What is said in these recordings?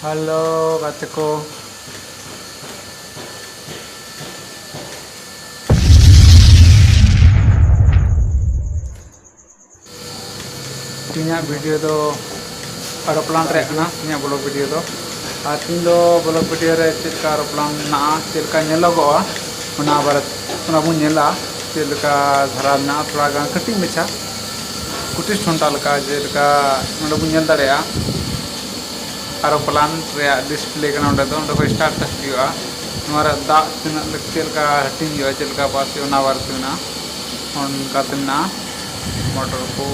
Halo kataku. Tinya video do aeroplan re kana tinya blog video do tin do blog video re chilka aeroplan na chilka nyelogoa ona barat ona bu nyela chilka dhara na thoda gan kati mecha kutis thonta laka jelka ona bu nyel dareya aeroplan re display kana onde do ko start huwa Nora दा तना चलका हटिंग हुआ चलका पास ओना वारतना on कातना motor को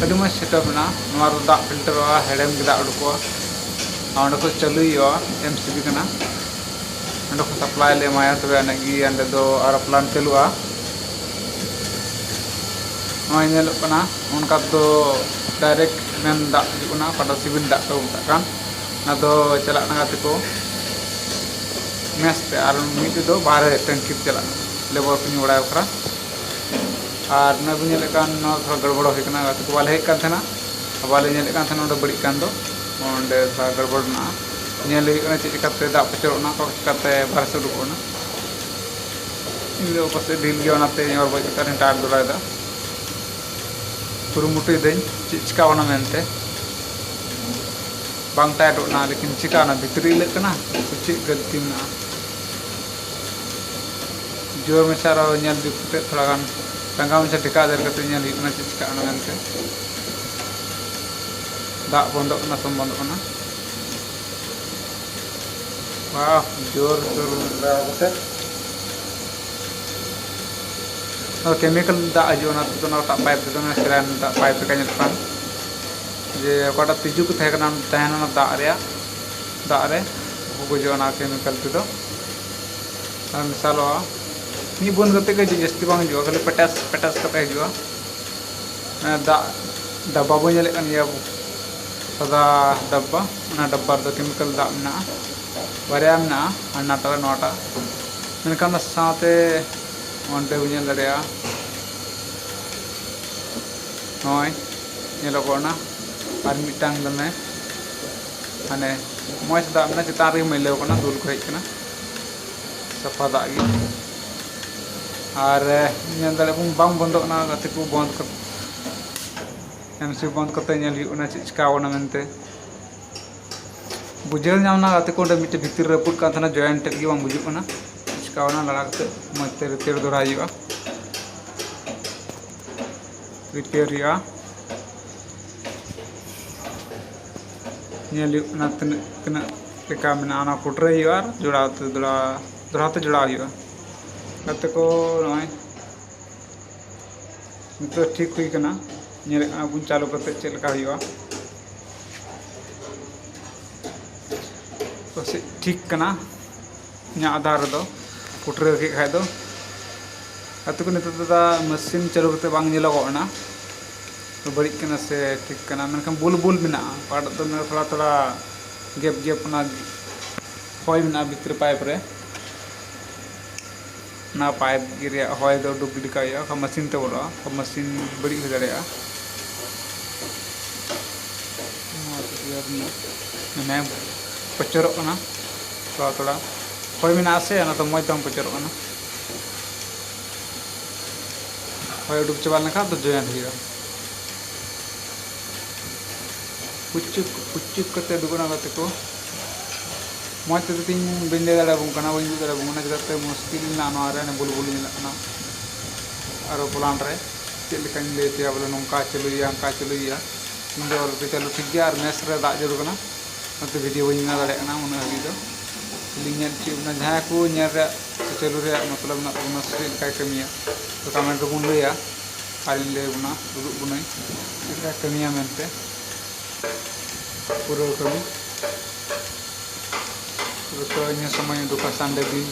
अदि मस setup ना Nora दा फिल्टर वा हेडम के दा उडको आंड को चालू हुआ एमसीबी कना अंड को सप्लाई ले माया तबे नगी अंड दो एरोप्लेन चलुआ नोय नेल कना उनका तो डायरेक्ट मेन दा जुना पटा सिविल दा को तकान ना दो चला ना को मेस और मिट दो बाहर टंकी चला लेबर को उड़ा ओकरा और नबी नेलेकान न थोड़ा गड़बड़ होइकना तो बाले हेक कान थना बाले नेलेकान थना ओंडे बड़ी कान दो ओंडे थोड़ा गड़बड़ ना नेल होइकना चिकाते दा पचरोना को चिकाते बाहर से उडुकोना इन दो पासे ढील गे ओनाते और बजे कान टार दोराय दा कुरुमुटु देन चिकावना मेनते बांग टाइटोना लेकिन चिकाना भितरी लेकना कुछ गलती ना जोर में सारा nyal di putih थोड़ा गान tangga में से टिका दर करते nyal इतना चीज का अनगन के दा बंद करना संबंध करना वाह जोर जोर रावते और केमिकल दा जो ना तो ना पाइप तो ना सिरान दा पाइप का nyal pan जे कोटा तिजु को थे करना तहना ना दा रे वो जो ना केमिकल तो और मिसाल हो नी बंद करते के जस्ती बांग जो खाली पटास पटास का पे जो दा डब्बा बन जले कन या सदा डब्बा ना डब्बा दो केमिकल दा ना बारे ना अन्ना ता नोटा मेनकान साथे ओंटे बुझल दरेया नय नेलो कोना और मिटांग दमे माने मौज दा ना चितान रे मैले कोना दुल को हेज कना सफा दा गी और नेल दले बांग बंद ना गते को बंद कर एमसी बंद करते नेल हुना चिकावना मेनते बुझल नामना गते को मिटे भितर रपुट का थना जॉइंट की बांग बुझु कना चिकावना लड़ा करते मते रिपेयर दोरा हुआ रिपेयर हुआ नेल हुना तना टेका मेना ना पुटरे हुआ जोड़ाते दोराते जोड़ा हुआ कते को नय तो ठीक हुई कना नेल बुन चालू करते चलका हुआ तो से ठीक कना न्या आधार दो पुटरे के खाय दो कते को नितो दा मशीन चालू करते बांग नेलगोना तो बड़ी कना से ठीक कना मेनखान बुलबुल बिना पाट तो थोड़ा थोड़ा गेप गेप ना होय बिना भीतर पाइप रे ना पाइप गिरे होय दो डुब गिडका या का मशीन ते बोला का मशीन बड़ी हो जारेया मैं पचरो ना थोड़ा थोड़ा होय बिना से ना तो मय तम पचरो ना होय डुब चबा ना का तो जॉइंट हुआ पुच्चुक करते दुगुना करते को मौज तो तीन बिंदे दाड़ा बुंकना बंजू दाड़ा बुंकना जगते मुश्किल ना नोरे ने बुलबुल मिलना एरोप्लेन रे चेलका लेते बोले नौका चलुया अंका चलुया इंदो और चलो ठीक गया और मेस रे दाग जरूर कना मत वीडियो बन ना दाड़े कना उन हबी दो लिंगन चिपना जहां को नेर रे चलु रे मतलब ना उन स्क्रीन का कमिया तो कमेंट बुन लया आलिन ले बुना दुदु बुनई का कमिया मेनते पूरा कमी तो इन समय दुका संडे दिन